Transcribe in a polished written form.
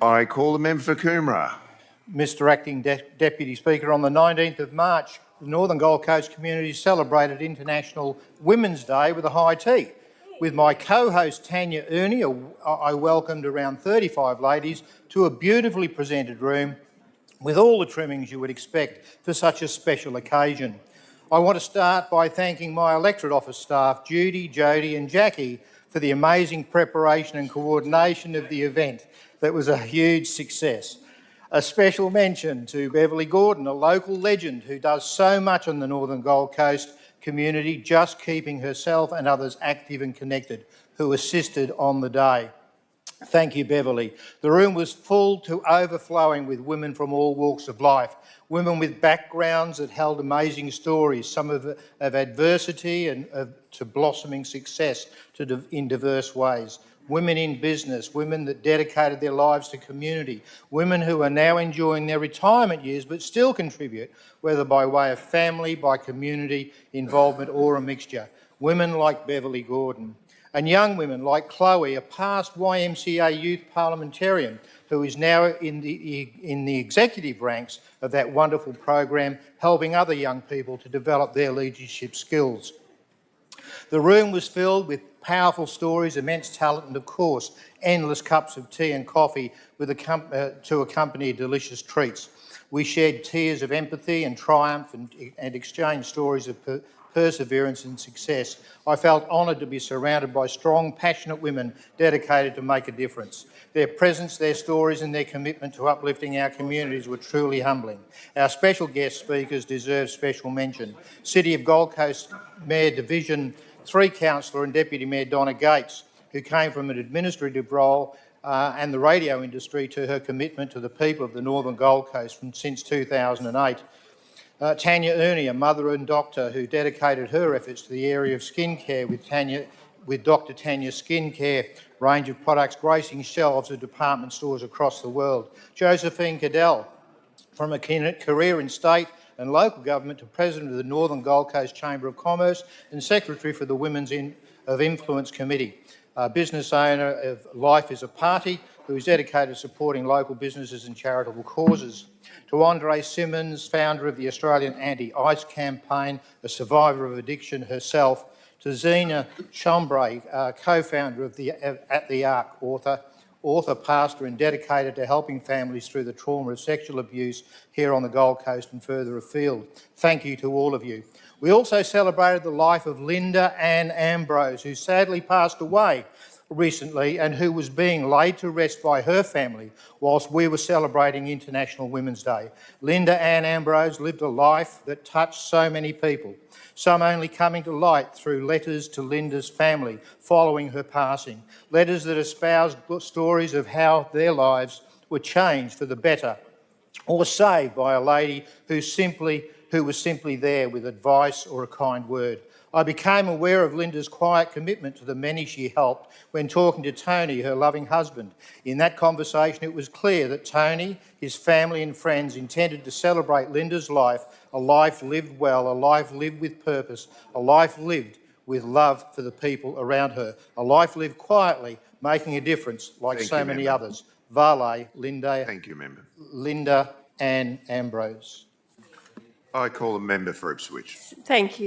I call the member for Coomera. Mr Acting Deputy Speaker, on the 19th of March, the Northern Gold Coast community celebrated International Women's Day with a high tea. With my co-host Tanya Ernie, I welcomed around 35 ladies to a beautifully presented room with all the trimmings you would expect for such a special occasion. I want to start by thanking my electorate office staff, Judy, Jodie and Jackie, for the amazing preparation and coordination of the event. That was a huge success. A special mention to Beverly Gordon, a local legend who does so much on the Northern Gold Coast community, just keeping herself and others active and connected, who assisted on the day. Thank you, Beverly. The room was full to overflowing with women from all walks of life, women with backgrounds that held amazing stories, some of adversity and to blossoming success in diverse ways. Women in business, women that dedicated their lives to community, women who are now enjoying their retirement years but still contribute, whether by way of family, by community involvement or a mixture. Women like Beverly Gordon. And young women like Chloe, a past YMCA youth parliamentarian who is now in the executive ranks of that wonderful program, helping other young people to develop their leadership skills. The room was filled with powerful stories, immense talent and, of course, endless cups of tea and coffee to accompany delicious treats. We shared tears of empathy and triumph and exchanged stories of perseverance and success. I felt honoured to be surrounded by strong, passionate women dedicated to make a difference. Their presence, their stories and their commitment to uplifting our communities were truly humbling. Our special guest speakers deserve special mention. City of Gold Coast Mayor Division 3 Councillor and Deputy Mayor Donna Gates, who came from an administrative role and the radio industry to her commitment to the people of the Northern Gold Coast since 2008. Tanya Ernie, a mother and doctor who dedicated her efforts to the area of skincare with Dr. Tanya's Skincare range of products gracing shelves of department stores across the world. Josephine Cadell, from a career in state and local government to President of the Northern Gold Coast Chamber of Commerce and Secretary for the Women's of Influence Committee. Business owner of Life is a Party, who is dedicated to supporting local businesses and charitable causes. To Andre Simmons, founder of the Australian Anti-ICE Campaign, a survivor of addiction herself. To Zena Chombre, co-founder of At the Ark, author, pastor and dedicated to helping families through the trauma of sexual abuse here on the Gold Coast and further afield. Thank you to all of you. We also celebrated the life of Linda Ann Ambrose, who sadly passed away recently and who was being laid to rest by her family whilst we were celebrating International Women's Day. Linda Ann Ambrose lived a life that touched so many people, some only coming to light through letters to Linda's family following her passing, letters that espoused stories of how their lives were changed for the better or saved by a lady who was simply there with advice or a kind word. I became aware of Linda's quiet commitment to the many she helped when talking to Tony, her loving husband. In that conversation, it was clear that Tony, his family and friends intended to celebrate Linda's life, a life lived well, a life lived with purpose, a life lived with love for the people around her, a life lived quietly, making a difference like so many others. Vale, Linda. Thank you, Member. Linda Ann Ambrose. I call the member for Ipswich. Thank you.